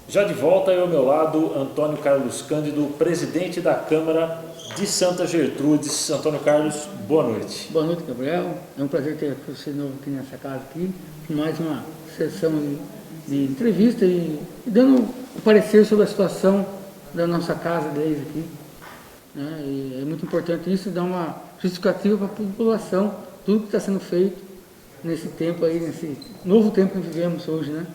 Já de volta, eu ao meu lado, Antônio Carlos Cândido, presidente da Câmara de Santa Gertrudes. Antônio Carlos, boa noite. Boa noite, Gabriel. É um prazer ter você de novo aqui nessa casa, aqui, mais uma sessão de entrevista e dando o parecer sobre a situação da nossa casa de leis aqui. Né? E é muito importante isso, dar uma justificativa para a população, tudo que está sendo feito nesse tempo aí, nesse novo tempo que vivemos hoje, né?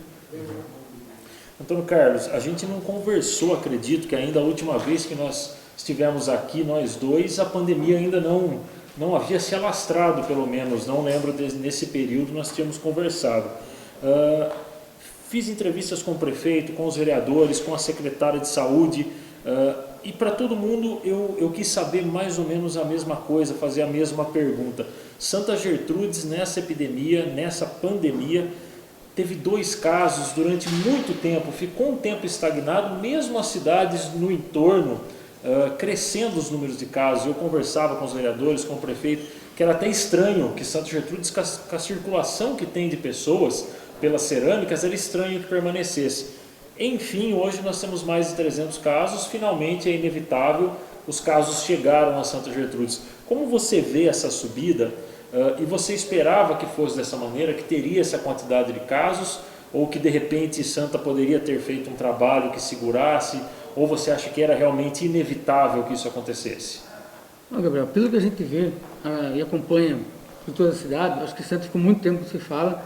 Antônio Carlos, a gente não conversou, acredito que ainda a última vez que nós estivemos aqui, nós dois, a pandemia ainda não havia se alastrado, pelo menos, não lembro nesse período nós tínhamos conversado. Fiz entrevistas com o prefeito, com os vereadores, com a secretária de saúde, e para todo mundo eu quis saber mais ou menos a mesma coisa, fazer a mesma pergunta. Santa Gertrudes, nessa epidemia, nessa pandemia, teve 2 casos durante muito tempo, ficou um tempo estagnado, mesmo as cidades no entorno, crescendo os números de casos. Eu conversava com os vereadores, com o prefeito, que era até estranho que Santa Gertrudes, com a circulação que tem de pessoas pelas cerâmicas, era estranho que permanecesse. Enfim, hoje nós temos mais de 300 casos, finalmente é inevitável, os casos chegaram a Santa Gertrudes. Como você vê essa subida? E você esperava que fosse dessa maneira, que teria essa quantidade de casos, ou que de repente Santa poderia ter feito um trabalho que segurasse, ou você acha que era realmente inevitável que isso acontecesse? Não, Gabriel, pelo que a gente vê e acompanha por toda a cidade, acho que Santa ficou muito tempo, se fala,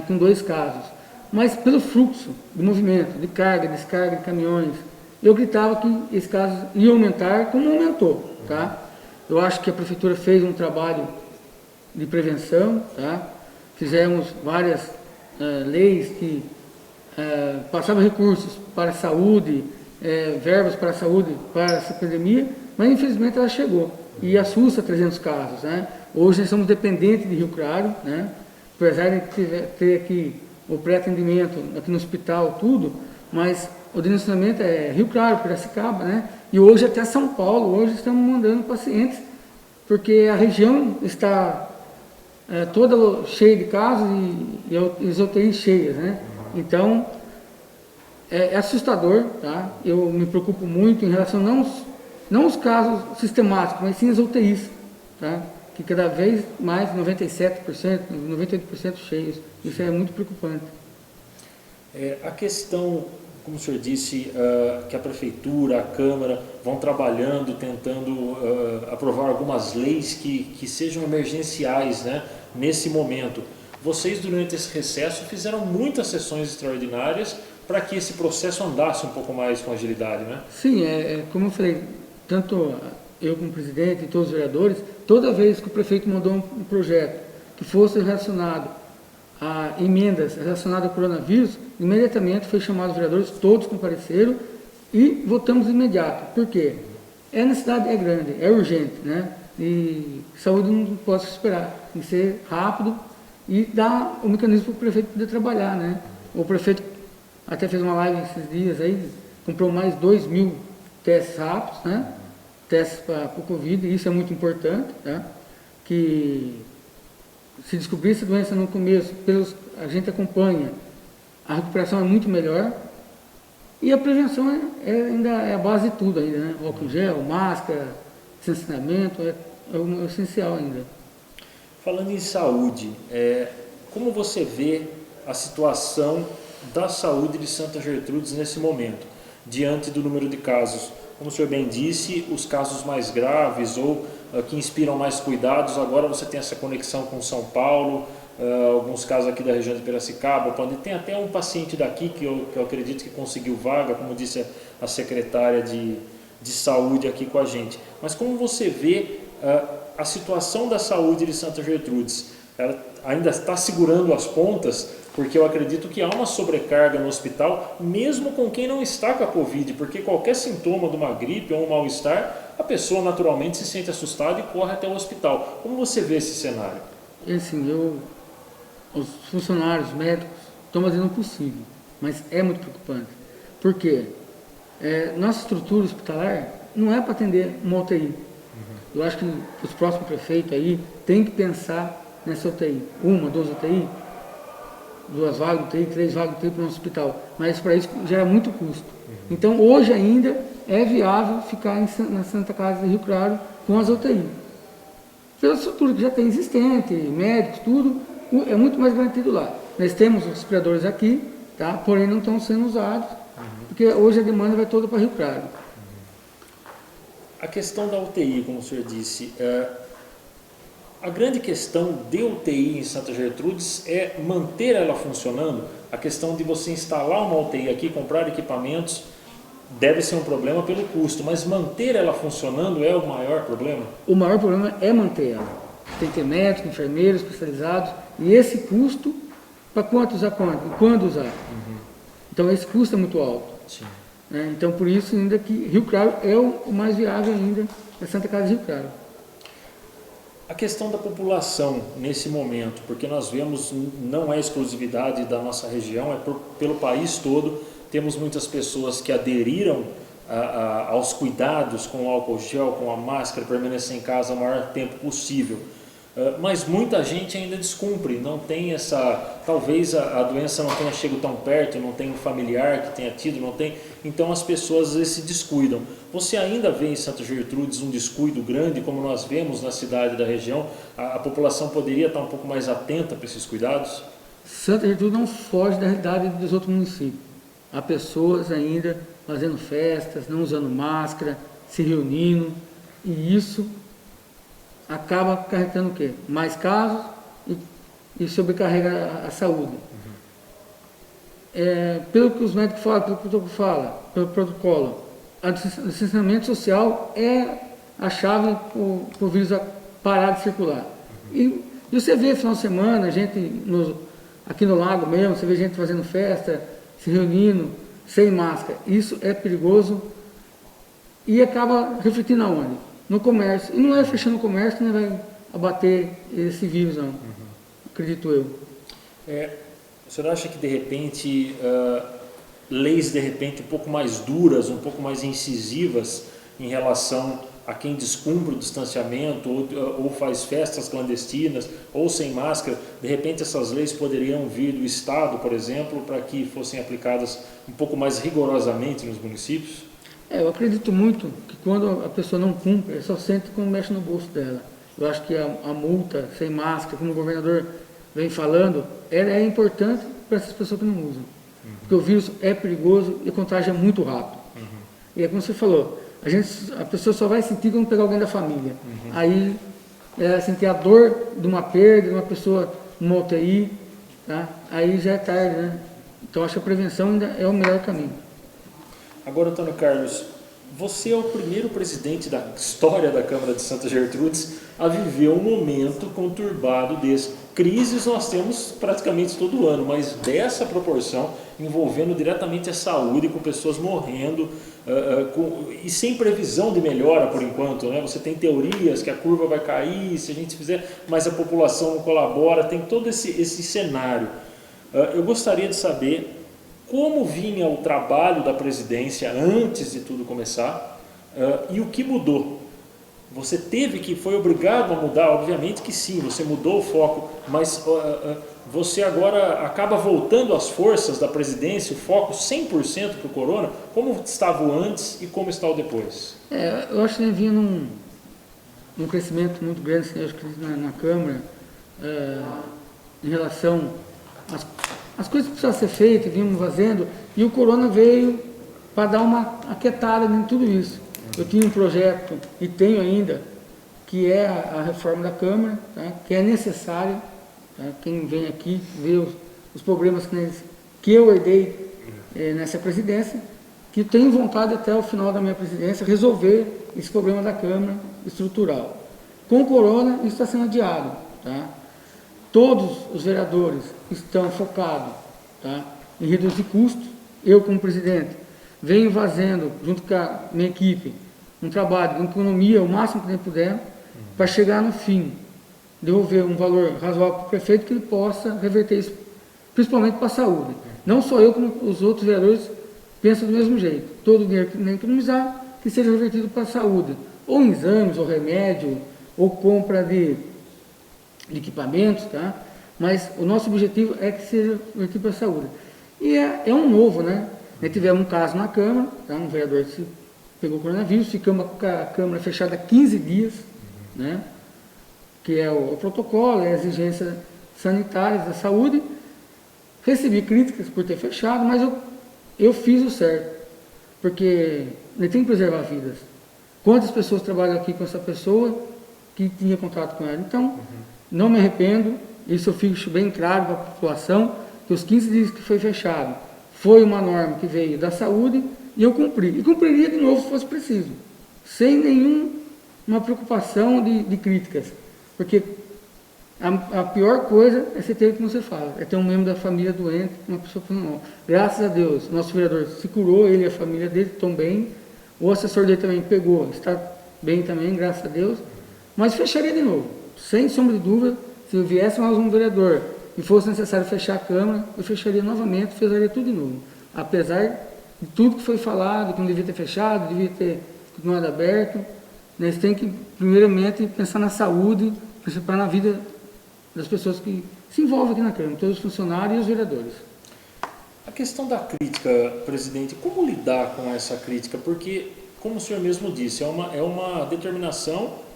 com 2 casos. Mas pelo fluxo de movimento, de carga, descarga de caminhões, eu gritava que esses casos iam aumentar, como aumentou, tá? Eu acho que a prefeitura fez um trabalho de prevenção, tá? Fizemos várias leis que passavam recursos para a saúde, verbas para a saúde, para essa pandemia, mas infelizmente ela chegou e assusta 300 casos, né? Hoje nós somos dependentes de Rio Claro, né? Apesar de ter aqui o pré-atendimento aqui no hospital, tudo, mas o direcionamento é Rio Claro, Piracicaba, né? E hoje até São Paulo, hoje estamos mandando pacientes, porque a região está toda cheia de casos e as UTIs cheias, né? Então, é assustador, tá? Eu me preocupo muito em relação não os casos sistemáticos, mas sim as UTIs, tá? Que cada vez mais 97%, 98% cheios. Isso é muito preocupante. A questão, como o senhor disse, que a prefeitura, a Câmara vão trabalhando, tentando aprovar algumas leis que sejam emergenciais, né, nesse momento. Vocês, durante esse recesso, fizeram muitas sessões extraordinárias para que esse processo andasse um pouco mais com agilidade, né? Sim, como eu falei, tanto eu como presidente e todos os vereadores, toda vez que o prefeito mandou um projeto que fosse relacionado a emendas relacionadas ao coronavírus, imediatamente foi chamado os vereadores, todos compareceram e votamos de imediato. Por quê? A necessidade é grande, é urgente, né? E saúde não pode esperar, tem que ser rápido e dar o mecanismo para o prefeito poder trabalhar, né? O prefeito até fez uma live esses dias aí, comprou mais 2.000 testes rápidos, né? Testes para o Covid, e isso é muito importante, tá? Que se descobrisse a doença no começo, a gente acompanha, a recuperação é muito melhor e a prevenção ainda é a base de tudo ainda, né? Álcool em gel, máscara, distanciamento, é o essencial ainda. Falando em saúde, como você vê a situação da saúde de Santa Gertrudes nesse momento, diante do número de casos? Como o senhor bem disse, os casos mais graves ou que inspiram mais cuidados, agora você tem essa conexão com São Paulo, alguns casos aqui da região de Piracicaba, tem até um paciente daqui que eu acredito que conseguiu vaga, como disse a secretária de saúde aqui com a gente. Mas como você vê a situação da saúde de Santa Gertrudes? Ela ainda está segurando as pontas? Porque eu acredito que há uma sobrecarga no hospital, mesmo com quem não está com a Covid, porque qualquer sintoma de uma gripe ou um mal-estar, a pessoa naturalmente se sente assustada e corre até o hospital. Como você vê esse cenário? Assim, os funcionários médicos estão fazendo o possível, mas é muito preocupante. Por quê? Nossa estrutura hospitalar não é para atender uma UTI. Eu acho que os próximos prefeitos aí têm que pensar nessa UTI, 1, 2 UTI, 2 vagas de UTI, 3 vagas de UTI para o nosso hospital, mas para isso gera muito custo. Então, hoje ainda é viável ficar na Santa Casa de Rio Claro com as UTI. Pela estrutura que já tem existente, médicos, tudo, é muito mais garantido lá. Nós temos os respiradores aqui, tá? Porém não estão sendo usados, porque hoje a demanda vai toda para Rio Claro. A questão da UTI, como o senhor disse, a grande questão de UTI em Santa Gertrudes é manter ela funcionando. A questão de você instalar uma UTI aqui, comprar equipamentos, deve ser um problema pelo custo, mas manter ela funcionando é o maior problema? O maior problema é manter ela. Tem que ter médico, enfermeiros especializados, e esse custo, para quanto usar quanto? E quando usar? Então esse custo é muito alto. Sim. Então por isso ainda que Rio Claro é o mais viável ainda, é Santa Casa de Rio Claro. A questão da população nesse momento, porque nós vemos, não é exclusividade da nossa região, é pelo país todo, temos muitas pessoas que aderiram aos cuidados com o álcool gel, com a máscara, permanecer em casa o maior tempo possível. Mas muita gente ainda descumpre, não tem talvez a doença não tenha chegado tão perto, não tem um familiar que tenha tido, não tem, então as pessoas às vezes se descuidam. Você ainda vê em Santa Gertrudes um descuido grande, como nós vemos na cidade da região? A população poderia estar um pouco mais atenta para esses cuidados? Santa Gertrudes não foge da realidade dos outros municípios. Há pessoas ainda fazendo festas, não usando máscara, se reunindo, e isso acaba acarretando o quê? Mais casos e sobrecarrega a saúde. Pelo que os médicos falam, pelo que o protocolo fala, pelo protocolo, o distanciamento social é a chave para o vírus parar de circular. E você vê no final de semana, gente aqui no lago mesmo, você vê gente fazendo festa, se reunindo, sem máscara. Isso é perigoso e acaba refletindo aonde? No comércio. E não é fechando o comércio que não vai abater esse vírus, não. Acredito eu. O senhor acha que de repente, leis de repente um pouco mais duras, um pouco mais incisivas em relação a quem descumpre o distanciamento ou faz festas clandestinas ou sem máscara, de repente essas leis poderiam vir do Estado, por exemplo, para que fossem aplicadas um pouco mais rigorosamente nos municípios? Eu acredito muito que quando a pessoa não cumpre, ela só sente quando mexe no bolso dela. Eu acho que a multa sem máscara, como o governador vem falando, ela é importante para essas pessoas que não usam. Porque o vírus é perigoso e contagia muito rápido. E é como você falou, a pessoa só vai sentir quando pegar alguém da família. Aí ela sentir a dor de uma perda, de uma pessoa numa UTI, tá? Aí já é tarde, né? Então acho que a prevenção ainda é o melhor caminho. Agora, Antônio Carlos, você é o primeiro presidente da história da Câmara de Santa Gertrudes a viver um momento conturbado desse. Crises nós temos praticamente todo ano, mas dessa proporção, envolvendo diretamente a saúde, com pessoas morrendo e sem previsão de melhora por enquanto, né? Você tem teorias que a curva vai cair se a gente fizer, mas a população não colabora, tem todo esse cenário. Eu gostaria de saber como vinha o trabalho da presidência antes de tudo começar e o que mudou. Você foi obrigado a mudar? Obviamente que sim, você mudou o foco, mas você agora acaba voltando as forças da presidência, o foco 100% para o corona. Como estava o antes e como está o depois? Eu acho que vinha num crescimento muito grande, acho que na Câmara, em relação às coisas que precisavam ser feitas, vínhamos fazendo, e o corona veio para dar uma aquietada em tudo isso. Eu tinha um projeto, e tenho ainda, que é a reforma da Câmara, tá? Que é necessária. Tá? Quem vem aqui vê os problemas que eu herdei nessa presidência, que eu tenho vontade até o final da minha presidência resolver esse problema da Câmara estrutural. Com o corona, isso está sendo adiado. Tá? Todos os vereadores estão focados, tá, em reduzir custos. Eu, como presidente, venho fazendo, junto com a minha equipe, um trabalho de economia o máximo que puder, para chegar no fim, devolver um valor razoável para o prefeito, que ele possa reverter isso, principalmente para a saúde. Não só eu, como os outros vereadores pensam do mesmo jeito. Todo o dinheiro que nem economizar, que seja revertido para a saúde, ou em exames, ou remédio, ou compra de equipamentos, tá? mas o nosso objetivo é que seja objetivo para a saúde. E é um novo, né? Nós tivemos um caso na Câmara, tá? Um vereador que pegou coronavírus, ficamos com a Câmara fechada 15 dias, né? Que é o protocolo, é a exigência sanitária da saúde. Recebi críticas por ter fechado, mas eu fiz o certo, porque nós temos que preservar vidas. Quantas pessoas trabalham aqui com essa pessoa que tinha contato com ela? Então, não me arrependo, isso eu fico bem claro para a população, que os 15 dias que foi fechado foi uma norma que veio da saúde e eu cumpri. E cumpriria de novo se fosse preciso, sem nenhuma preocupação de críticas. Porque a pior coisa é você ter, como você fala, é ter um membro da família doente, uma pessoa pulmonar. Graças a Deus, nosso vereador se curou, ele e a família dele estão bem. O assessor dele também pegou, está bem também, graças a Deus. Mas fecharia de novo, sem sombra de dúvida. Se viesse mais um vereador e fosse necessário fechar a Câmara, eu fecharia novamente, fecharia tudo de novo. Apesar de tudo que foi falado, que não devia ter fechado, devia ter continuado aberto, nós temos que, primeiramente, pensar na saúde, pensar na vida das pessoas que se envolvem aqui na Câmara, todos os funcionários e os vereadores. A questão da crítica, presidente, como lidar com essa crítica? Porque, como o senhor mesmo disse, é uma determinação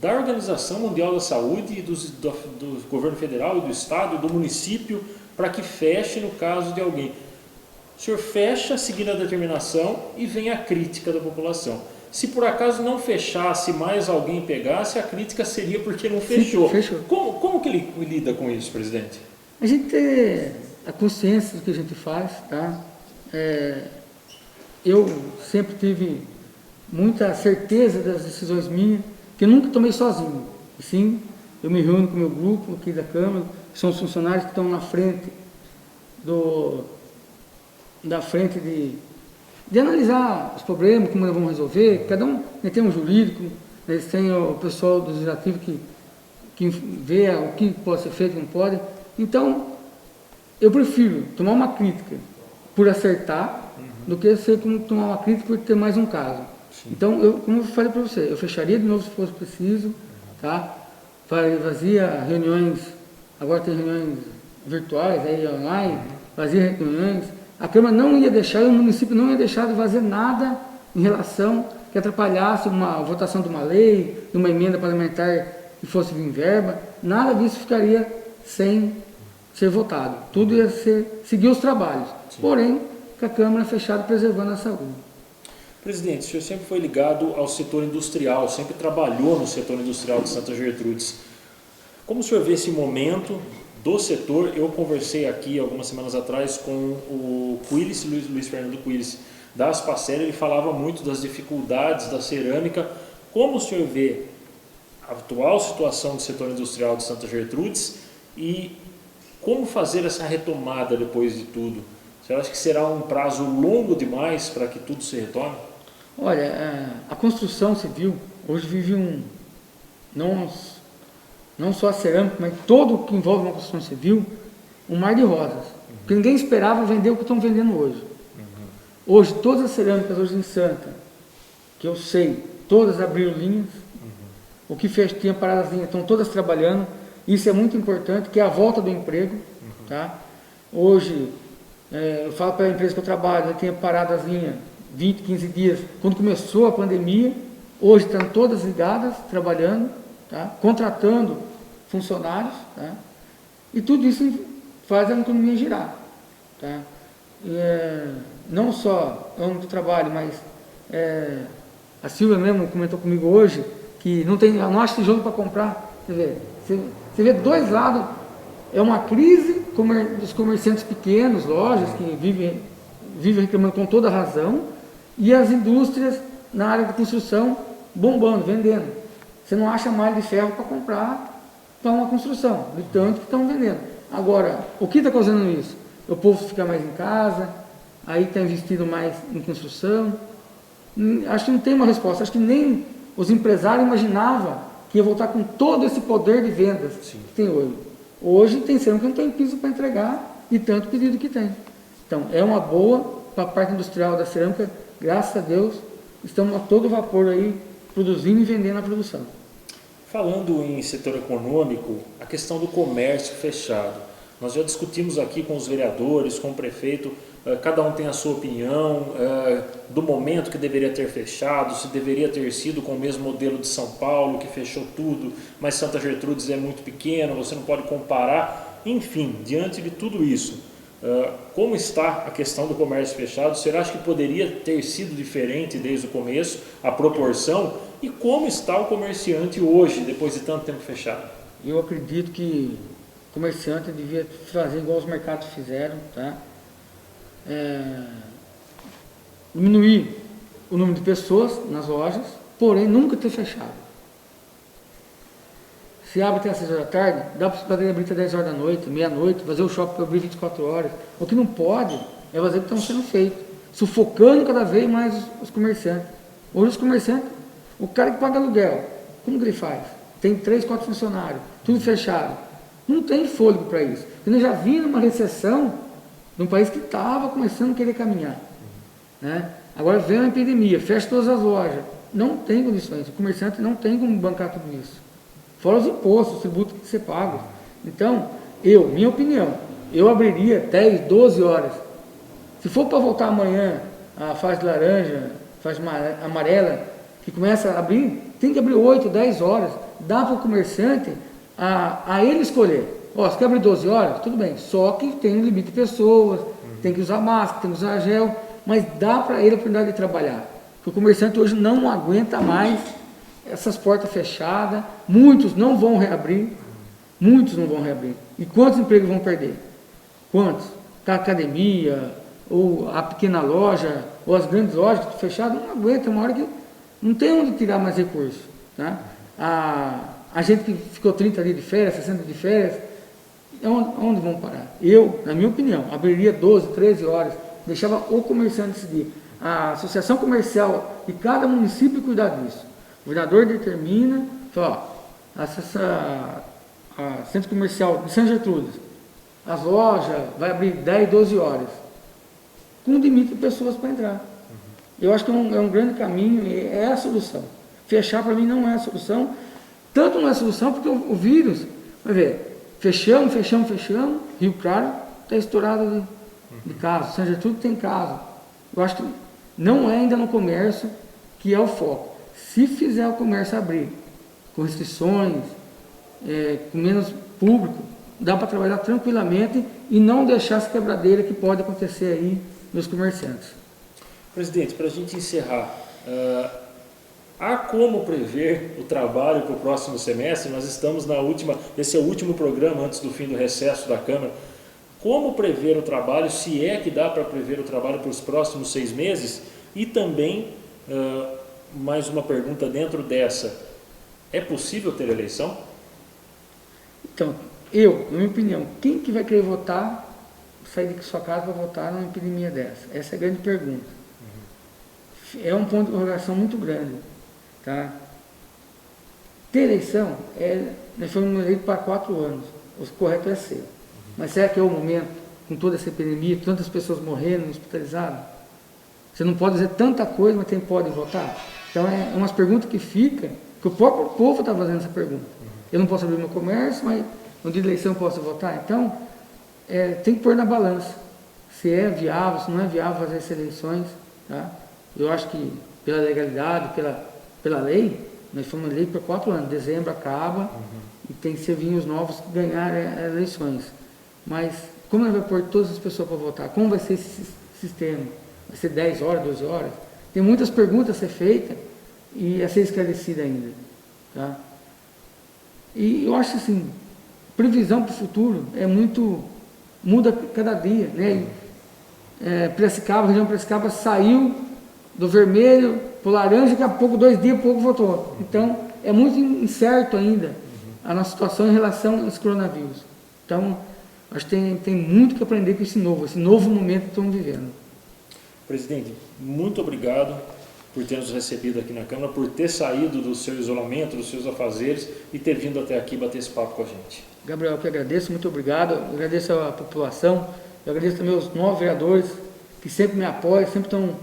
da Organização Mundial da Saúde, do governo federal, do estado, do município, para que feche no caso de alguém. O senhor fecha seguindo a determinação e vem a crítica da população. Se por acaso não fechasse, mais alguém pegasse, a crítica seria porque não fechou. Sim, fechou. Como que ele lida com isso, presidente? A gente tem a consciência do que a gente faz, tá? Eu sempre tive muita certeza das decisões minhas, que eu nunca tomei sozinho. Sim, eu me reúno com o meu grupo aqui da Câmara, que são os funcionários que estão na frente de analisar os problemas, como nós vamos resolver. Cada um tem um jurídico, eles têm o pessoal do legislativo que vê o que pode ser feito e não pode. Então, eu prefiro tomar uma crítica por acertar do que tomar uma crítica por ter mais um caso. Sim. Então, como eu falei para você, eu fecharia de novo se fosse preciso, tá? Fazia reuniões, agora tem reuniões virtuais, aí online, fazia reuniões. A Câmara não ia deixar, o município não ia deixar de fazer nada em relação que atrapalhasse uma votação de uma lei, de uma emenda parlamentar que fosse vir verba, nada disso ficaria sem ser votado. Tudo ia seguir os trabalhos. Sim. Porém, com a Câmara fechada, preservando a saúde. Presidente, o senhor sempre foi ligado ao setor industrial, sempre trabalhou no setor industrial de Santa Gertrudes. Como o senhor vê esse momento do setor? Eu conversei aqui algumas semanas atrás com o Quiles, Luiz Fernando Quiles, da Aspacel. Ele falava muito das dificuldades da cerâmica. Como o senhor vê a atual situação do setor industrial de Santa Gertrudes e como fazer essa retomada depois de tudo? Você acha que será um prazo longo demais para que tudo se retome? Olha, a construção civil hoje vive não só a cerâmica, mas todo o que envolve uma construção civil, um mar de rosas. Porque ninguém esperava vender o que estão vendendo hoje. Hoje, todas as cerâmicas hoje em Santa, que eu sei, todas abriram linhas, o que tinha paradas linhas, estão todas trabalhando. Isso é muito importante, que é a volta do emprego. Tá? Hoje, eu falo para a empresa que eu trabalho, eu tinha paradas linhas 20, 15 dias, quando começou a pandemia. Hoje estão todas ligadas, trabalhando, tá? Contratando funcionários, tá? E tudo isso faz a economia girar, tá? Não só é onde eu trabalho, mas a Silvia mesmo comentou comigo hoje que não acha tijolo para comprar. Você vê dois lados, é uma crise dos comerciantes pequenos, lojas que vivem reclamando com toda razão, e as indústrias na área de construção bombando, vendendo. Você não acha malha de ferro para comprar para uma construção, de tanto que estão vendendo. Agora, o que está causando isso? O povo fica mais em casa, aí está investindo mais em construção. Acho que não tem uma resposta. Acho que nem os empresários imaginavam que ia voltar com todo esse poder de vendas que tem hoje. Hoje tem cerâmica que não tem piso para entregar e tanto pedido que tem. Então, é uma boa para a parte industrial da cerâmica. Graças a Deus, estamos a todo vapor aí, produzindo e vendendo a produção. Falando em setor econômico, a questão do comércio fechado. Nós já discutimos aqui com os vereadores, com o prefeito, cada um tem a sua opinião do momento que deveria ter fechado, se deveria ter sido com o mesmo modelo de São Paulo, que fechou tudo, mas Santa Gertrudes é muito pequeno, você não pode comparar. Enfim, diante de tudo isso, como está a questão do comércio fechado? Será que poderia ter sido diferente desde o começo, a proporção? E como está o comerciante hoje, depois de tanto tempo fechado? Eu acredito que o comerciante devia fazer igual os mercados fizeram, tá? Diminuir o número de pessoas nas lojas, porém nunca ter fechado. Se abre até às 6 horas da tarde, dá para poder abrir até 10 horas da noite, meia-noite, fazer o shopping para abrir 24 horas. O que não pode é fazer o que estão sendo feito, sufocando cada vez mais os comerciantes. Hoje os comerciantes, o cara que paga aluguel, como que ele faz? Tem 3, 4 funcionários, tudo fechado. Não tem fôlego para isso. Ele já vinha numa recessão de um país que estava começando a querer caminhar, né? Agora vem uma epidemia, fecha todas as lojas. Não tem condições, o comerciante não tem como bancar tudo isso. Fora os impostos, os tributos que você paga. Então, minha opinião, eu abriria 10, 12 horas. Se for para voltar amanhã a fase laranja, fase amarela, que começa a abrir, tem que abrir 8, 10 horas. Dá para o comerciante a ele escolher. Ó, se quer abrir 12 horas, tudo bem. Só que tem um limite de pessoas, tem que usar máscara, tem que usar gel, mas dá para ele a oportunidade de trabalhar. Porque o comerciante hoje não aguenta mais essas portas fechadas, muitos não vão reabrir. E quantos empregos vão perder? Quantos? A academia, ou a pequena loja, ou as grandes lojas que estão fechadas, não aguenta, uma hora que não tem onde tirar mais recursos, tá? A gente que ficou 30 dias de férias, 60 de férias, onde vão parar? Eu, na minha opinião, abriria 12, 13 horas, deixava o comerciante decidir. A associação comercial de cada município cuidar disso. O vereador determina, fala, a centro comercial de Santa Gertrudes, as lojas vai abrir 10, 12 horas, com limite de pessoas para entrar. Eu acho que é um grande caminho, é a solução. Fechar para mim não é a solução, tanto não é a solução porque o vírus, vai ver, fechamos, Rio Claro está estourado de casos, Santa Gertrudes tem casos. Eu acho que não é ainda no comércio que é o foco. Se fizer o comércio abrir, com restrições, com menos público, dá para trabalhar tranquilamente e não deixar essa quebradeira que pode acontecer aí nos comerciantes. Presidente, para a gente encerrar, há como prever o trabalho para o próximo semestre? Nós estamos esse é o último programa antes do fim do recesso da Câmara. Como prever o trabalho, se é que dá para prever o trabalho para os próximos 6 meses? E também, mais uma pergunta dentro dessa, é possível ter eleição? Então, na minha opinião, quem que vai querer votar, sair de sua casa para votar numa epidemia dessa? Essa é a grande pergunta. É um ponto de interrogação muito grande, tá? Ter eleição, nós fomos eleitos para 4 anos, o correto é ser. Mas será que é o momento, com toda essa epidemia, tantas pessoas morrendo, hospitalizadas? Você não pode dizer tanta coisa, mas quem pode votar? Então, é umas perguntas que ficam, que o próprio povo está fazendo essa pergunta. Eu não posso abrir meu comércio, mas no dia de eleição eu posso votar? Então, tem que pôr na balança se é viável, se não é viável fazer essas eleições, tá? Eu acho que pela legalidade, pela lei, nós fomos eleitos por 4 anos, dezembro acaba e tem que servir os novos que ganharem as eleições. Mas como nós vamos pôr todas as pessoas para votar? Como vai ser esse sistema? Vai ser 10 horas, 12 horas? Tem muitas perguntas a ser feitas e a ser esclarecida ainda, tá? E eu acho assim, previsão para o futuro muda cada dia, né? Piracicaba, a região de Piracicaba saiu do vermelho para o laranja, daqui a pouco, 2 dias, pouco votou. Então, é muito incerto ainda a nossa situação em relação a esse coronavírus. Então, acho que tem muito que aprender com esse novo momento que estamos vivendo. Presidente, muito obrigado por ter nos recebido aqui na Câmara, por ter saído do seu isolamento, dos seus afazeres e ter vindo até aqui bater esse papo com a gente. Gabriel, eu que agradeço, muito obrigado. Eu agradeço a população, eu agradeço também aos 9 vereadores que sempre me apoiam, sempre estão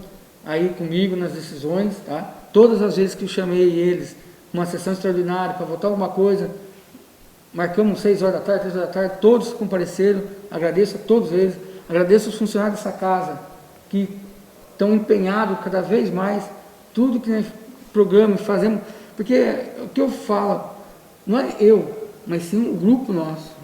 aí comigo nas decisões, tá? Todas as vezes que eu chamei eles, uma sessão extraordinária para votar alguma coisa, marcamos 6 horas da tarde, 3 horas da tarde, todos compareceram, agradeço a todos eles, agradeço os funcionários dessa casa, que estão empenhados cada vez mais, tudo que nós programamos, fazemos, porque o que eu falo, não é eu, mas sim o grupo nosso.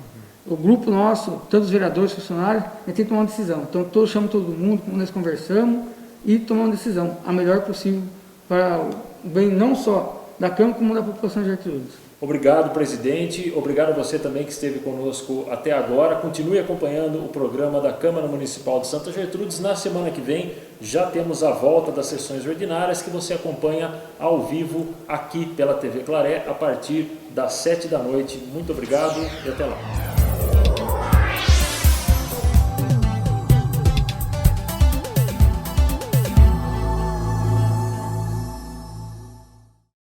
O grupo nosso, tanto os vereadores, funcionários, a gente tem que tomar uma decisão. Então, chamo todo mundo, nós conversamos e tomamos uma decisão, a melhor possível, para o bem não só da Câmara, como da população de Gertrudes. Obrigado, presidente. Obrigado a você também que esteve conosco até agora. Continue acompanhando o programa da Câmara Municipal de Santa Gertrudes. Na semana que vem já temos a volta das sessões ordinárias que você acompanha ao vivo aqui pela TV Claré a partir das 7 da noite. Muito obrigado e até lá.